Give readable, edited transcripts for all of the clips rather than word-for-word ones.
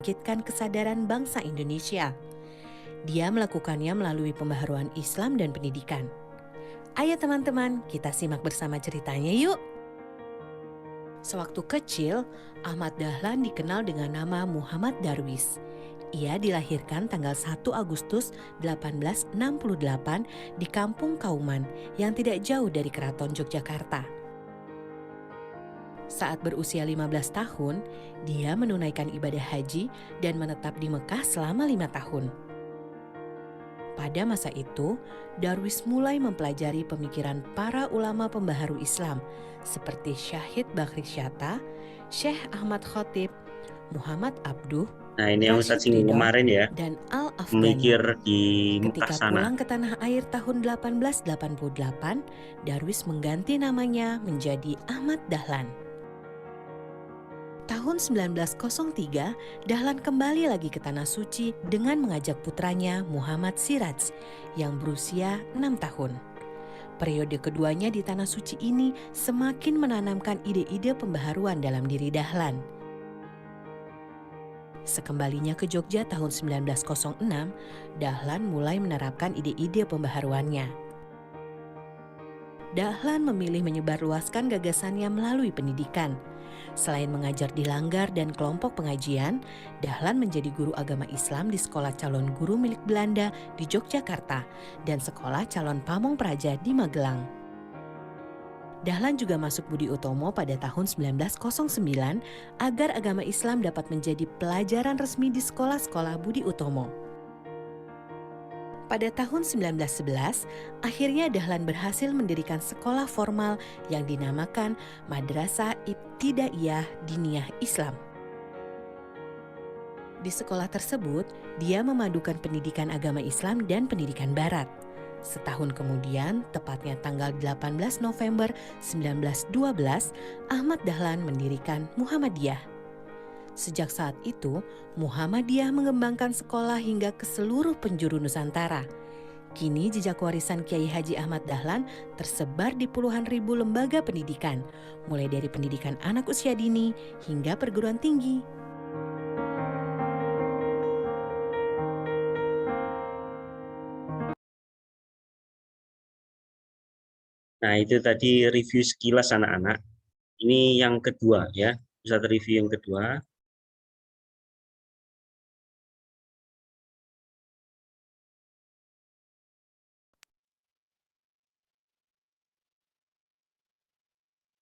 membangkitkan kesadaran bangsa Indonesia. Dia melakukannya melalui pembaharuan Islam dan pendidikan. Ayo teman-teman, kita simak bersama ceritanya yuk. Sewaktu kecil, Ahmad Dahlan dikenal dengan nama Muhammad Darwis. Ia dilahirkan tanggal 1 Agustus 1868 di Kampung Kauman yang tidak jauh dari Keraton Yogyakarta. Saat berusia 15 tahun, dia menunaikan ibadah haji dan menetap di Mekah selama 5 tahun. Pada masa itu, Darwis mulai mempelajari pemikiran para ulama pembaharu Islam seperti Syahid Bakri Syatta, Syekh Ahmad Khotib, Muhammad Abduh, Nah ini yang Ustadz Rashid Ridho, kemarin ya, dan Al-Afghani. memikir di Mekah Ketika sana. pulang ke tanah air tahun 1888, Darwis mengganti namanya menjadi Ahmad Dahlan. Tahun 1903, Dahlan kembali lagi ke Tanah Suci dengan mengajak putranya Muhammad Siraj yang berusia 6 tahun. Periode keduanya di Tanah Suci ini semakin menanamkan ide-ide pembaharuan dalam diri Dahlan. Sekembalinya ke Jogja tahun 1906, Dahlan mulai menerapkan ide-ide pembaharuannya. Dahlan memilih menyebarluaskan gagasannya melalui pendidikan. Selain mengajar di Langgar dan kelompok pengajian, Dahlan menjadi guru agama Islam di Sekolah Calon Guru milik Belanda di Yogyakarta dan Sekolah Calon Pamong Praja di Magelang. Dahlan juga masuk Budi Utomo pada tahun 1909 agar agama Islam dapat menjadi pelajaran resmi di sekolah-sekolah Budi Utomo. Pada tahun 1911, akhirnya Dahlan berhasil mendirikan sekolah formal yang dinamakan Madrasah Ibtidaiyah Diniyah Islam. Di sekolah tersebut, dia memadukan pendidikan agama Islam dan pendidikan Barat. Setahun kemudian, tepatnya tanggal 18 November 1912, Ahmad Dahlan mendirikan Muhammadiyah. Sejak saat itu, Muhammadiyah mengembangkan sekolah hingga ke seluruh penjuru Nusantara. Kini jejak warisan Kiai Haji Ahmad Dahlan tersebar di puluhan ribu lembaga pendidikan, mulai dari pendidikan anak usia dini hingga perguruan tinggi. Nah itu tadi review sekilas anak-anak. Ini yang kedua ya, bisa review yang kedua.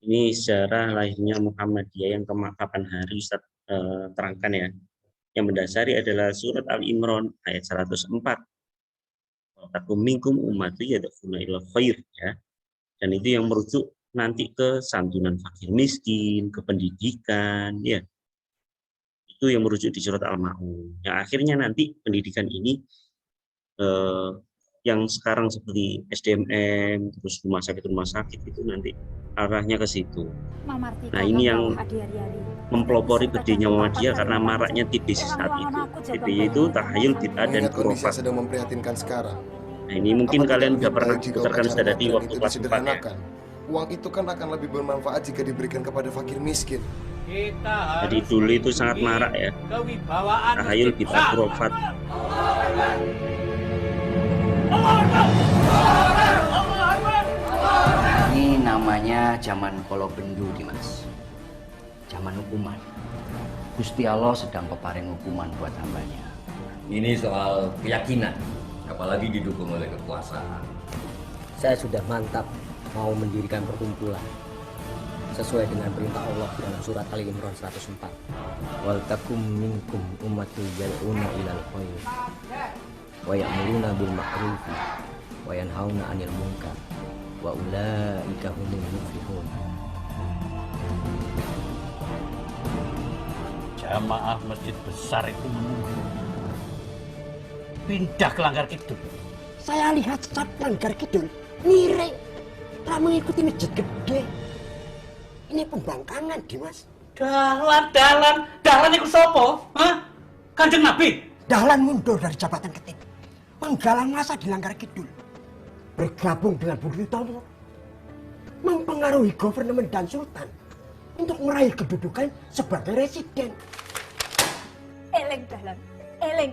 Ini sejarah lahirnya Muhammadiyah yang kapan hari Ustaz terangkan ya. Yang mendasari adalah surat Al-Imran ayat 104. Takum minkum ummatu yad'una ila khair ya. Dan itu yang merujuk nanti ke santunan fakir miskin, ke pendidikan, ya. Itu yang merujuk di surat Al-Ma'un. Yang akhirnya nanti pendidikan ini yang sekarang seperti SDMM, terus rumah sakit itu nanti arahnya ke situ. Nah ini yang mempelopori berdirinya Muhammadiyah karena maraknya TBC saat itu. TBC itu tahayul, bid'ah, dan khurafat. Sedang memprihatinkan sekarang. Nah ini mungkin Apa kalian tidak sudah pernah lebih baik jika putarkan upacara sudah tadi modern waktu itu kelas 4 ya. disederhanakan? Uang itu kan akan lebih bermanfaat jika diberikan kepada fakir miskin. Jadi dulu itu sangat marak ya. Tahayul, bid'ah, khurafat. Ini namanya zaman kolo bendu, Dimas. Zaman hukuman. Gusti Allah sedang peparing hukuman buat hambanya. Ini soal keyakinan, apalagi didukung oleh kekuasaan. Saya sudah mantap mau mendirikan perkumpulan sesuai dengan perintah Allah dalam surat Ali Imran 104. Wal takum minkum ummatun yad'una ilal khair wa ya'muruna bil ma'ruf wa yanhauna 'anil munkar wa ulaika humul muflihun. Jamaah masjid besar itu menunggu pindah ke Langgar Kidul. Saya lihat staf Langgar Kidul miring, tak mengikuti masjid gede. Ini pembangkangan, Dimas. Dahlan iku sapa? Hah? Kanjeng Nabi. Dahlan mundur dari jabatan ketik, menggalang massa di Langgar Kidul, bergabung dengan Budi Utomo, mempengaruhi governmen dan sultan untuk meraih kedudukan sebagai residen. Eling Dahlan, eling.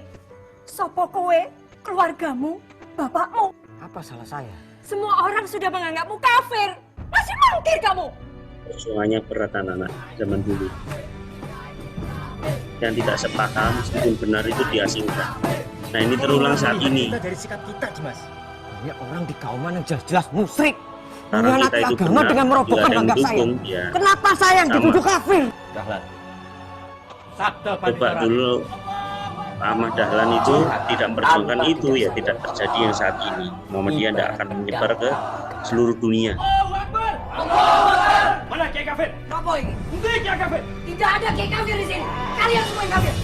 Sopo kowe, keluargamu, bapakmu. Apa salah saya? Semua orang sudah menganggapmu kafir. Masih mungkir kamu. Perjuangannya berat anak-anak zaman dulu. Yang tidak sepaham meskipun benar itu diasingkan. Nah ini terulang saat ini. Kita dari sikap kita, Dimas. Banyak orang di kauman yang jelas-jelas musyrik. Sekarang kita Mengkhianati itu agama benar, dengan bila merobohkan ada yang bangga saya. mendukung, ya Kenapa saya yang sama. dituduh kafir? Dahlan. Sabda Coba Pangeran. dulu Pak Ahmad Dahlan itu tidak memperjuangkan itu, ya tidak terjadi yang saat ini. Muhammadiyah tidak akan menyebar ke seluruh dunia. Allahu Akbar. Allahu Akbar. Mana Kiai kafir? Apa ini? Nanti Kiai kafir. Tidak ada kiai kafir di sini. Kalian semua yang kafir.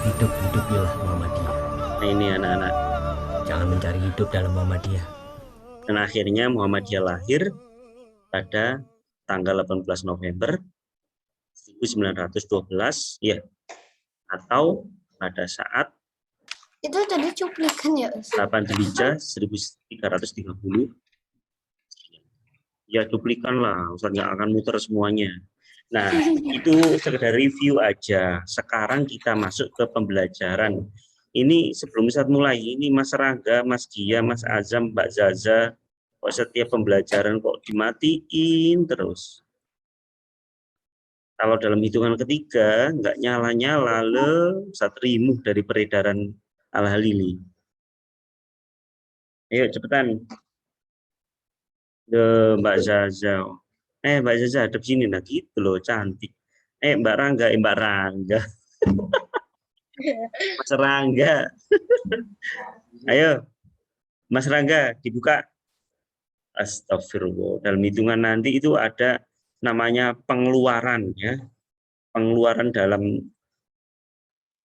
Hidup-hidupilah Muhammadiyah. Nah ini anak-anak. Jangan mencari hidup dalam Muhammadiyah. Dan akhirnya Muhammadiyah lahir pada tanggal 18 November 1912, ya, atau pada saat Itu tadi cuplikan ya, Ustaz? 8 Dzulhijjah 1330. Ya cuplikan lah, Ustaz nggak akan muter semuanya. Nah, itu sekedar review aja. Sekarang kita masuk ke pembelajaran. Ini sebelum Ustaz mulai, ini Mas Rangga, Mas Gia, Mas Azam, Mbak Zaza, kok setiap pembelajaran kok dimatiin terus. Kalau dalam hitungan ketiga, nggak nyala-nyala, Ustaz remove dari peredaran Al-Halili. Ayo cepetan. Mbak Zaza. Mbak Zaza hadap sini, nah gitu loh, cantik. Mbak Rangga, Mbak Rangga. Mas Rangga. Ayo, Mas Rangga, dibuka. Astagfirullah. Dalam hitungan nanti itu ada namanya pengeluaran, ya. Pengeluaran dalam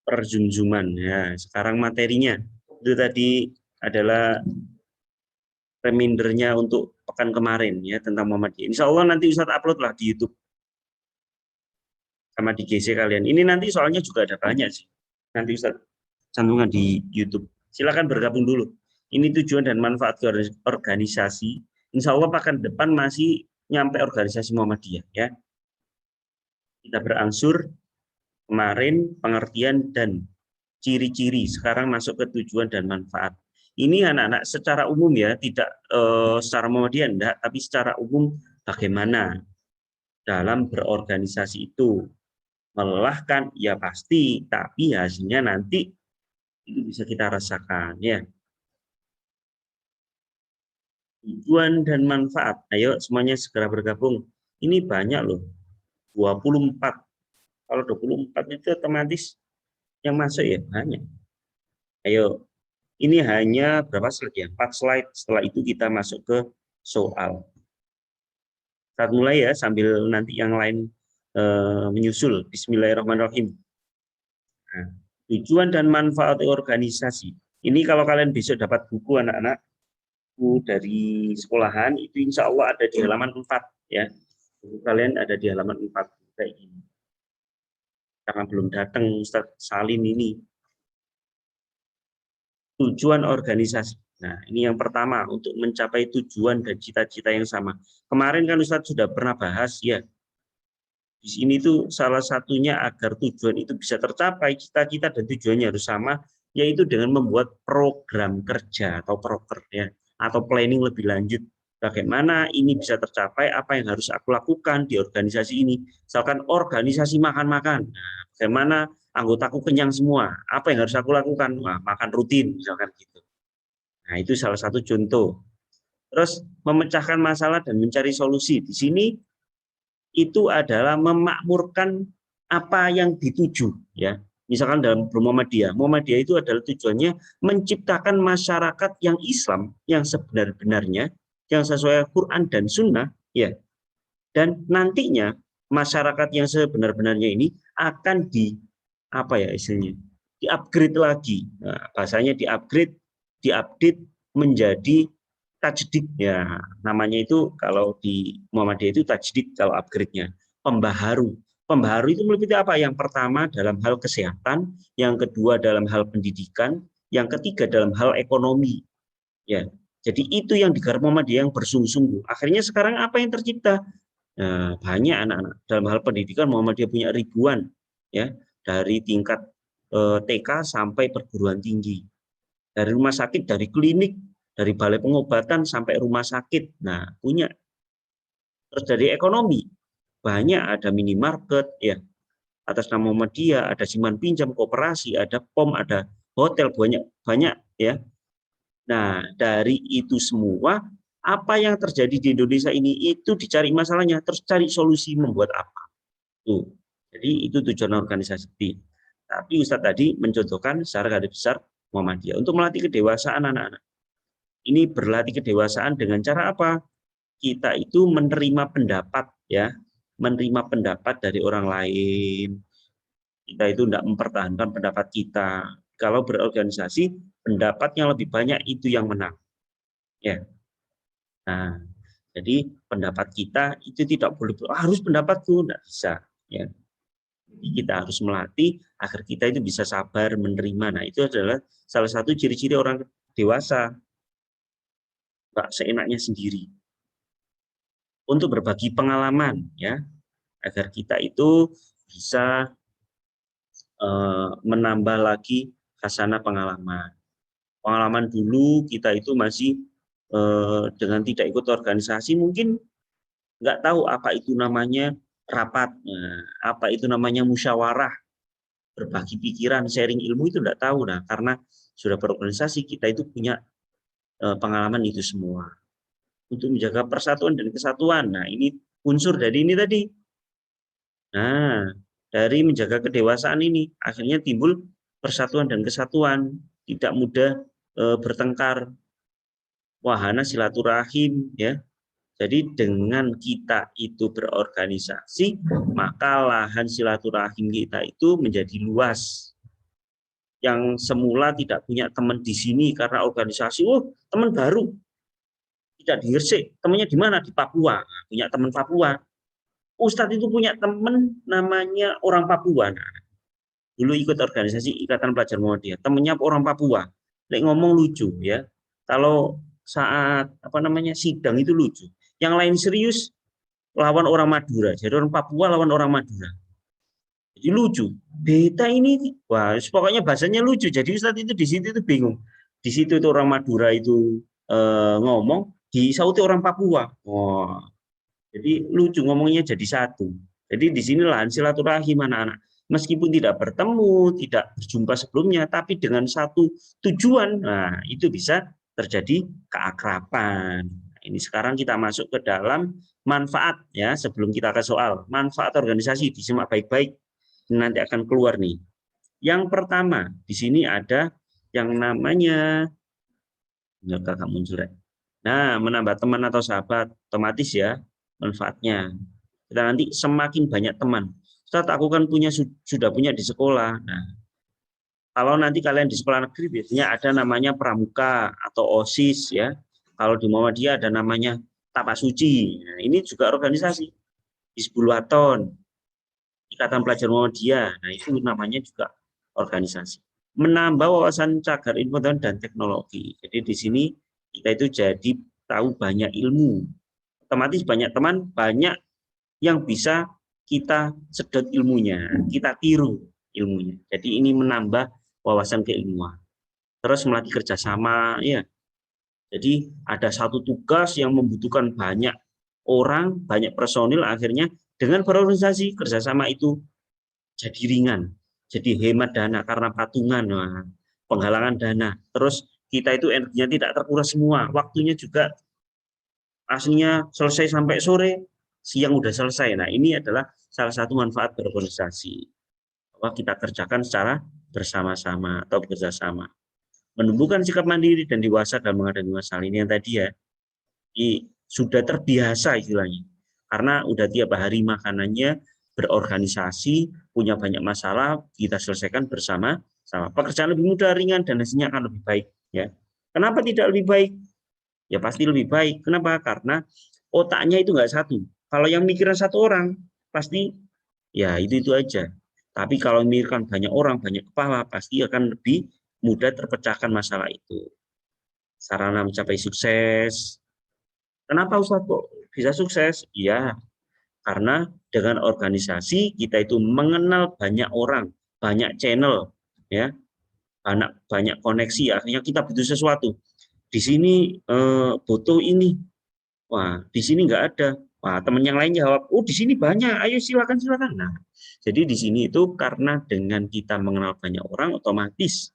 perjumjuman. Ya, sekarang materinya itu tadi adalah remindernya untuk pekan kemarin, ya, tentang Muhammadiyah. Insya Allah nanti Ustadz upload lah di YouTube sama di GC kalian. Ini nanti soalnya juga ada banyak sih. Nanti Ustadz cantumkan di YouTube. Silakan bergabung dulu. Ini tujuan dan manfaat organisasi. Insya Allah pekan depan masih nyampe organisasi Muhammadiyah, ya. Kita berangsur. Kemarin pengertian dan ciri-ciri, sekarang masuk ke tujuan dan manfaat. Ini anak-anak secara umum, ya, tidak secara Muhammadiyah enggak, tapi secara umum bagaimana dalam berorganisasi itu. Melelahkan, ya pasti, tapi hasilnya nanti itu bisa kita rasakan, ya. Tujuan dan manfaat. Ayo semuanya segera bergabung. Ini banyak loh. 24. Kalau 24 itu otomatis yang masuk ya banyak. Ayo, ini hanya berapa slide ya? 4 slide. Setelah itu kita masuk ke soal. Saat mulai ya, sambil nanti yang lain menyusul. Bismillahirrahmanirrahim. Nah, tujuan dan manfaat organisasi. Ini kalau kalian besok dapat buku anak-anak, buku dari sekolahan, itu insya Allah ada di halaman 4. Ya. Buku kalian ada di halaman 4. Kayak gini. Karena belum datang Ustadz Salim ini. Tujuan organisasi. Nah, ini yang pertama, untuk mencapai tujuan dan cita-cita yang sama. Kemarin kan Ustadz sudah pernah bahas, ya. Di sini tuh salah satunya agar tujuan itu bisa tercapai, cita-cita dan tujuannya harus sama, yaitu dengan membuat program kerja atau proker, ya, atau planning lebih lanjut. Bagaimana ini bisa tercapai, apa yang harus aku lakukan di organisasi ini. Misalkan organisasi makan-makan, nah, bagaimana anggotaku kenyang semua, apa yang harus aku lakukan, nah, makan rutin, misalkan gitu. Nah itu salah satu contoh. Terus memecahkan masalah dan mencari solusi. Di sini itu adalah memakmurkan apa yang dituju, ya. Misalkan dalam Muhammadiyah, Muhammadiyah itu adalah tujuannya menciptakan masyarakat yang Islam, yang sebenar-benarnya, yang sesuai Quran dan Sunnah, ya, dan nantinya masyarakat yang sebenar-benarnya ini akan di apa ya istilahnya, di-upgrade lagi. Nah, bahasanya di-upgrade diupdate menjadi tajdid ya, namanya itu kalau di Muhammadiyah itu tajdid kalau upgrade-nya, pembaharu. Pembaharu itu meliputi apa? Yang pertama dalam hal kesehatan, yang kedua dalam hal pendidikan, yang ketiga dalam hal ekonomi. Ya, jadi itu yang digarap Muhammadiyah yang bersungguh-sungguh. Akhirnya sekarang apa yang tercipta? Nah, banyak anak-anak dalam hal pendidikan Muhammadiyah punya ribuan, ya, dari tingkat TK sampai perguruan tinggi, dari rumah sakit, dari klinik, dari balai pengobatan sampai rumah sakit. Nah, punya. Terus dari ekonomi banyak, ada minimarket, ya, atas nama Muhammadiyah, ada simpan pinjam, koperasi, ada POM, ada hotel, banyak, ya. Nah, dari itu semua, apa yang terjadi di Indonesia ini itu dicari masalahnya, terus cari solusi membuat apa. Tuh. Jadi itu tujuan organisasi. Tapi Ustadz tadi mencontohkan secara garis besar Muhammadiyah untuk melatih kedewasaan anak-anak. Ini berlatih kedewasaan dengan cara apa? Kita itu menerima pendapat, ya, menerima pendapat dari orang lain. Kita itu tidak mempertahankan pendapat kita. Kalau berorganisasi, pendapatnya lebih banyak itu yang menang. Ya. Nah, jadi pendapat kita itu tidak boleh harus pendapatku, tidak bisa. Ya. Jadi kita harus melatih agar kita itu bisa sabar menerima. Nah, itu adalah salah satu ciri-ciri orang dewasa. Nggak seenaknya sendiri. Untuk berbagi pengalaman, ya, agar kita itu bisa menambah lagi khasanah pengalaman. Pengalaman dulu kita itu masih dengan tidak ikut organisasi mungkin nggak tahu apa itu namanya rapat, apa itu namanya musyawarah, berbagi pikiran, sharing ilmu itu nggak tahu. Nah, karena sudah berorganisasi kita itu punya pengalaman itu semua. Untuk menjaga persatuan dan kesatuan. Nah, ini unsur dari ini tadi. Nah, dari menjaga kedewasaan ini akhirnya timbul persatuan dan kesatuan, tidak mudah bertengkar. Wahana silaturahim, ya. Jadi dengan kita itu berorganisasi, maka lahan silaturahim kita itu menjadi luas. Yang semula tidak punya teman di sini karena organisasi, teman baru. Tidak di Gresik, temannya di mana? Di Papua, punya teman Papua. Ustadz itu punya teman namanya orang Papua. Nah, dulu ikut organisasi Ikatan Pelajar Muhammadiyah, temannya orang Papua. Lek ngomong lucu, ya. Kalau saat sidang itu lucu. Yang lain serius lawan orang Madura. Jadi orang Papua lawan orang Madura. Jadi lucu. Beta ini, wah, pokoknya bahasanya lucu. Jadi Ustadz itu di situ itu bingung. Di situ itu orang Madura itu ngomong, di Sauti orang Papua. Oh, jadi lucu ngomongnya jadi satu. Jadi di sini lahan silaturahim anak-anak. Meskipun tidak bertemu, tidak berjumpa sebelumnya, tapi dengan satu tujuan, nah itu bisa terjadi keakraban. Nah, ini sekarang kita masuk ke dalam manfaat, ya. Sebelum kita ke soal manfaat organisasi, disimak baik-baik. Nanti akan keluar nih. Yang pertama di sini ada yang namanya kakak muncul. Nah, menambah teman atau sahabat, otomatis ya manfaatnya. Kita nanti semakin banyak teman. Ustadz, aku kan sudah punya di sekolah. Nah, kalau nanti kalian di sekolah negeri biasanya ada namanya pramuka atau OSIS, ya. Kalau di Muhammadiyah ada namanya Tapak Suci. Nah, ini juga organisasi. Hizbul-Wathon, Ikatan Pelajar Muhammadiyah. Nah, itu namanya juga organisasi. Menambah wawasan cagar ilmu dan teknologi. Jadi di sini kita itu jadi tahu banyak ilmu. Otomatis banyak teman, banyak yang bisa kita sedot ilmunya, kita tiru ilmunya. Jadi ini menambah wawasan keilmuan. Terus melatih kerjasama, ya. Jadi ada satu tugas yang membutuhkan banyak orang, banyak personil, akhirnya dengan berorganisasi kerjasama itu jadi ringan, jadi hemat dana karena patungan, penggalangan dana. Terus kita itu energinya tidak terkuras semua, waktunya juga aslinya selesai sampai sore, siang udah selesai. Nah, ini adalah salah satu manfaat berorganisasi. Bahwa kita kerjakan secara bersama-sama atau bekerjasama. Menumbuhkan sikap mandiri dan dewasa dalam menghadapi masalah ini yang tadi, ya. Sudah terbiasa istilahnya. Karena udah tiap hari makanannya berorganisasi, punya banyak masalah, kita selesaikan bersama-sama. Pekerjaan lebih mudah, ringan, dan hasilnya akan lebih baik, ya. Kenapa tidak lebih baik? Ya pasti lebih baik. Kenapa? Karena otaknya itu nggak satu. Kalau yang mikiran satu orang, pasti ya itu aja. Tapi kalau memikirkan banyak orang, banyak kepala, pasti akan lebih mudah terpecahkan masalah itu. Sarana mencapai sukses. Kenapa Ustaz kok bisa sukses? Ya, karena dengan organisasi kita itu mengenal banyak orang, banyak channel, ya, banyak koneksi. Akhirnya kita butuh sesuatu. Di sini butuh ini, wah di sini nggak ada. Wah teman yang lain jawab, oh di sini banyak, ayo silakan. Nah, jadi di sini itu karena dengan kita mengenal banyak orang, otomatis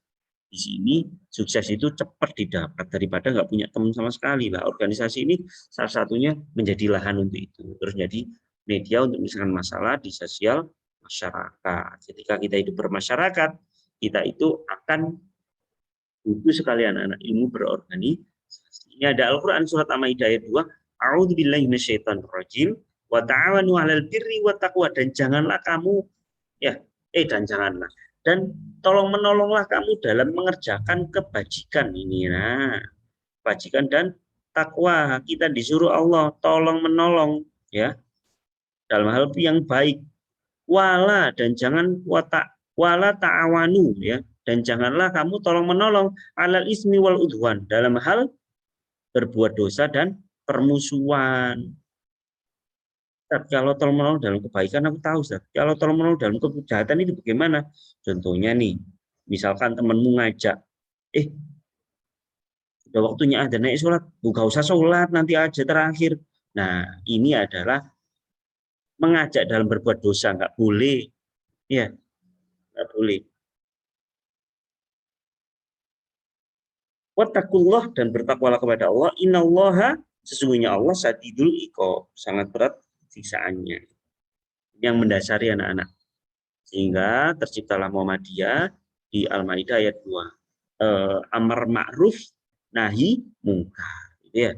di sini sukses itu cepat didapat daripada nggak punya teman sama sekali. Lah organisasi ini salah satunya menjadi lahan untuk itu. Terus jadi media untuk menyelesaikan masalah di sosial masyarakat. Ketika kita hidup bermasyarakat, kita itu akan butuh sekali anak-anak ilmu berorganisasi. Ini ada Al-Quran surat Al-Maidah ayat 2. A'udzubillahi minasyaitonirrajim. Wa ta'awanu 'alal birri wat taqwa, dan janganlah kamu dan tolong menolonglah kamu dalam mengerjakan kebajikan ini. Nah, kebajikan dan takwa. Kita disuruh Allah tolong menolong ya dalam hal yang baik. Wala, dan jangan wala ta'awanu ya, dan janganlah kamu tolong menolong alal ismi wal udwan, dalam hal berbuat dosa dan permusuhan. Kalau tolong menolong dalam kebaikan aku tahu, Ustaz. Kalau tolong menolong dalam kejahatan itu bagaimana? Contohnya nih, misalkan temanmu ngajak, udah waktunya ada naik sholat, bukan usah sholat, nanti aja terakhir. Nah, ini adalah mengajak dalam berbuat dosa, nggak boleh. Ya, nggak boleh. Wattaqullah, dan bertakwalah kepada Allah. Innallaha, sesungguhnya Allah sadidul iqab, sangat berat siksaannya. Yang mendasari anak-anak. Sehingga terciptalah Muhammadiyah di Al-Maidah ayat 2. Amar ma'ruf, nahi mungkar. Ya.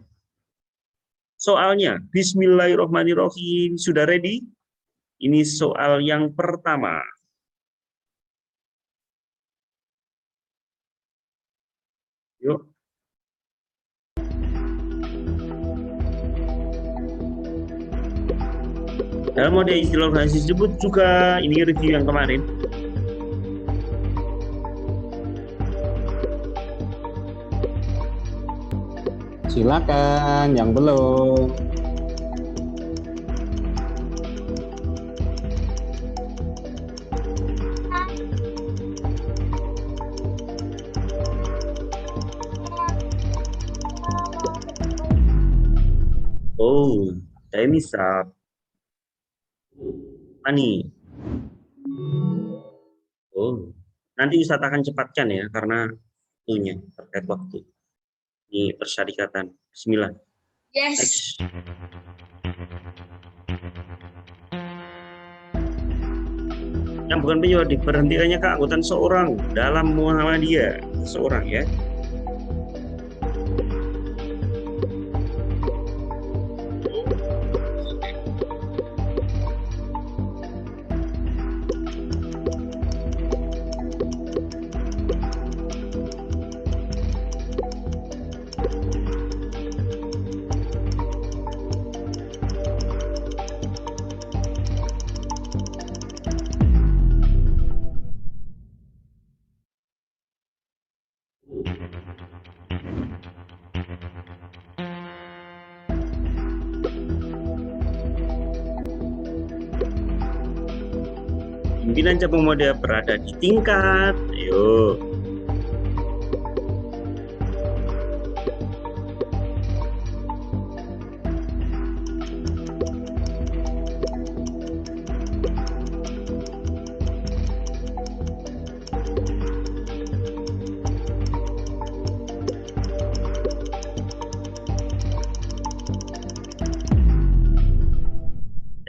Soalnya, bismillahirrahmanirrahim. Sudah ready? Ini soal yang pertama. Yuk. Dalam mode istilah organisasi disebut juga, ini review yang kemarin. Silakan yang belum. Oh, saya misal. Ani. Oh, nanti Ustaz akan cepatkan ya, karena itunya terkait waktu. Ini persyarikatan. Bismillah. Yes. Next. Yang bukan penyebab diberhentikannya keanggotaan seorang dalam Muhammadiyah, seorang ya. Pimpinan cabang muda berada di tingkat, ayo.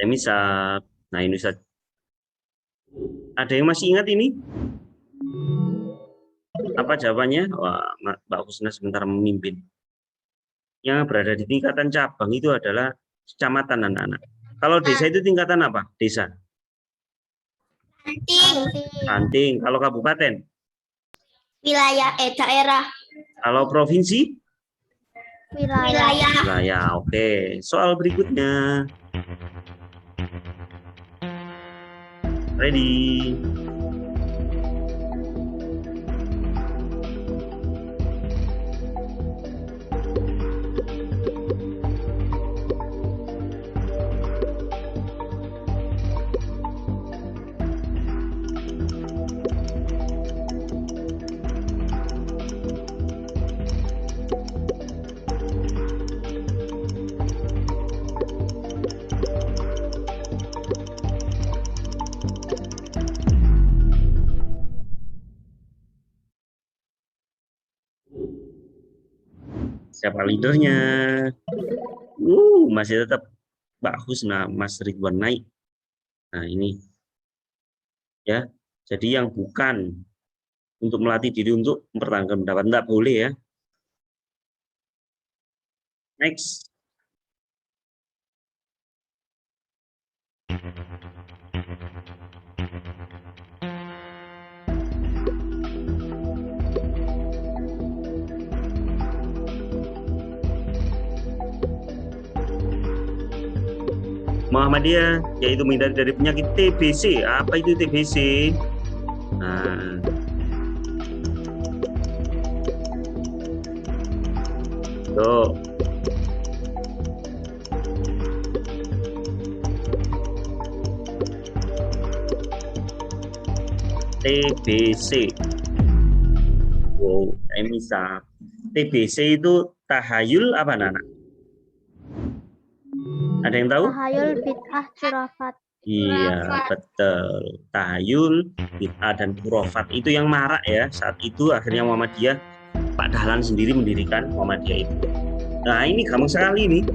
Misal, nah ini Ustaz. Ada yang masih ingat ini? Apa jawabannya? Wah, Mbak Husna sebentar memimpin. Yang berada di tingkatan cabang itu adalah kecamatan anak-anak. Kalau desa itu tingkatan apa? Desa. Ranting. Ranting. Kalau kabupaten? Wilayah daerah. Kalau provinsi? Wilayah. Wilayah. Oke. Soal berikutnya. Ready? Siapa leadernya? Masih tetap Mbak Husna, Mas Ridwan naik. Nah, ini. Ya. Jadi yang bukan untuk melatih diri untuk mempertahankan pendapat, enggak boleh ya. Next. Muhammadiyah, yaitu menghindari dari penyakit TBC. Apa itu TBC? Nah, tuh. TBC. Wow, Emisa. TBC itu tahayul apa, Nana? Ada yang tahu? Tahayul, bid'ah, khurafat. Iya, betul. Tahayul, bid'ah, dan khurafat itu yang marak ya. Saat itu akhirnya Muhammadiyah, Pak Dahlan sendiri mendirikan Muhammadiyah itu. Nah, ini gampang sekali nih.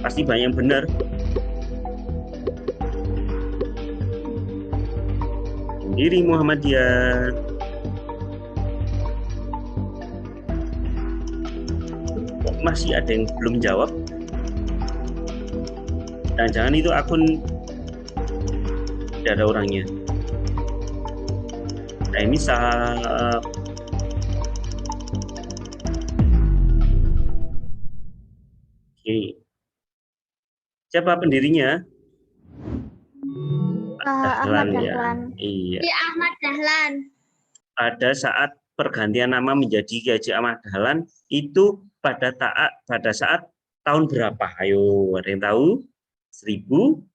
Pasti banyak yang benar. Sendiri Muhammadiyah. Kok masih ada yang belum jawab? Jangan-jangan itu akun tidak ada orangnya. Nah, ini Oke. Siapa pendirinya? Ahmad ya. Dahlan. Iya. Ki Ahmad Dahlan. Pada saat pergantian nama menjadi Ki Haji Ahmad Dahlan itu pada saat tahun berapa? Ayo, ada yang tahu? 1912.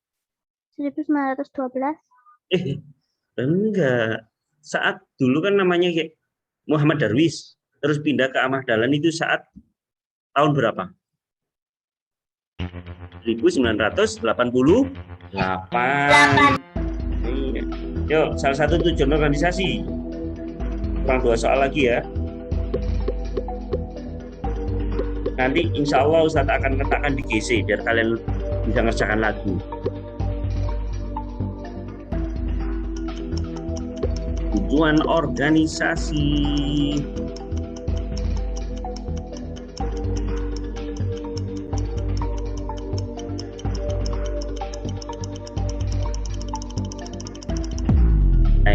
Enggak. Saat dulu kan namanya kayak Muhammad Darwis, terus pindah ke Ahmad Dahlan itu saat tahun berapa? 1988. Yuk, salah satu tujuan organisasi. Kurang 2 soal lagi ya. Nanti insya Allah Ustadz akan letakkan di GC biar kalian bisa ngerjakan lagi. Tujuan organisasi.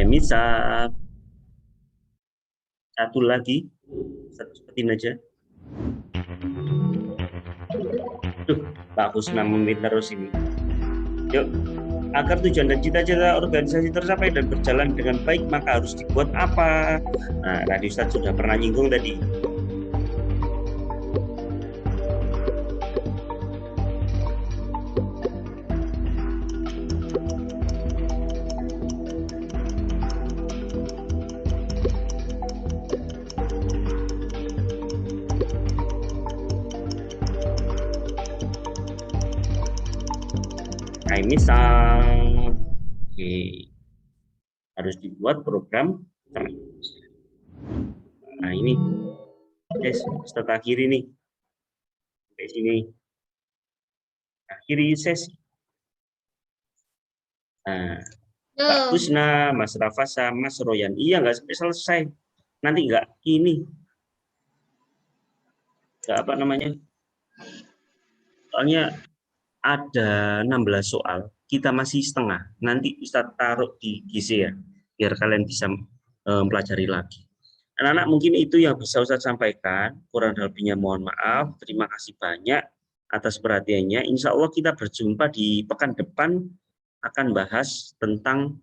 Misal satu lagi, sebutin aja. Pak Husna meminta terus ini. Yuk, agar tujuan dan cita-cita organisasi tercapai dan berjalan dengan baik, maka harus dibuat apa? Nah, tadi Ustadz sudah pernah nyinggung tadi. Misal, oke, harus dibuat program. Nah ini, guys, setelah akhiri nih, di sini, akhiri sesi. Nah, Mbak Husna, Mas Rafasa, Mas Royan, iya nggak sampai selesai, nanti nggak ini, nggak apa namanya, soalnya ada 16 soal, kita masih setengah. Nanti Ustadz taruh di GC ya, biar kalian bisa mempelajari lagi. Anak-anak mungkin itu yang bisa Ustaz sampaikan. Kurang lebihnya mohon maaf. Terima kasih banyak atas perhatiannya. Insya Allah kita berjumpa di pekan depan akan bahas tentang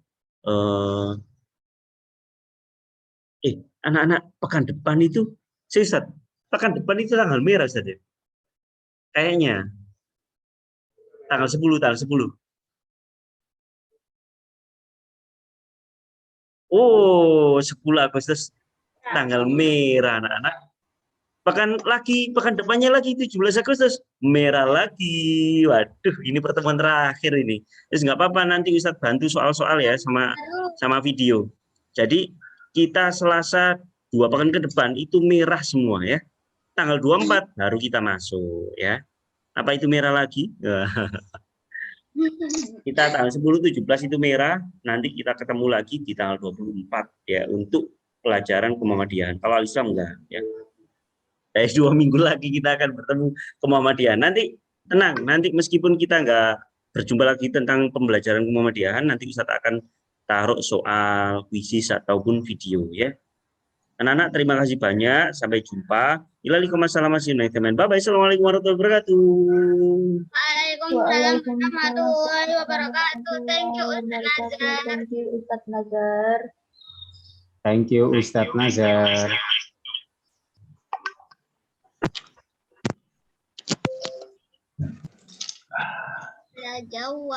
anak-anak pekan depan itu, Ustaz, pekan depan itu tanggal merah Ustaz ya? Kayaknya tanggal 10. Oh, 10 Agustus tanggal merah anak-anak. Pekan depannya lagi 17 Agustus merah lagi. Waduh, ini pertemuan terakhir ini. Terus nggak apa-apa, nanti Ustadz bantu soal-soal ya sama video. Jadi kita Selasa 2 pekan ke depan itu merah semua ya. Tanggal 24 baru kita masuk ya. Apa itu merah lagi? Kita tanggal 10, 17 itu merah. Nanti kita ketemu lagi di tanggal 24 ya untuk pelajaran Muhammadiyah. Kalau Islam enggak ya. 2 minggu lagi kita akan bertemu ke Muhammadiyah. Nanti tenang, nanti meskipun kita nggak berjumpa lagi tentang pembelajaran Muhammadiyah, nanti Ustaz akan taruh soal, kuisis ataupun video ya. Anak-anak terima kasih banyak, sampai jumpa. Waalaikumsalam warahmatullahi wabarakatuh. Bye bye. Assalamualaikum warahmatullahi wabarakatuh. Waalaikumsalam warahmatullahi wabarakatuh. Thank you Ustaz Nazar. Thank you Ustaz Nazar. Thank you Ustaz Nazar. Ya jauh.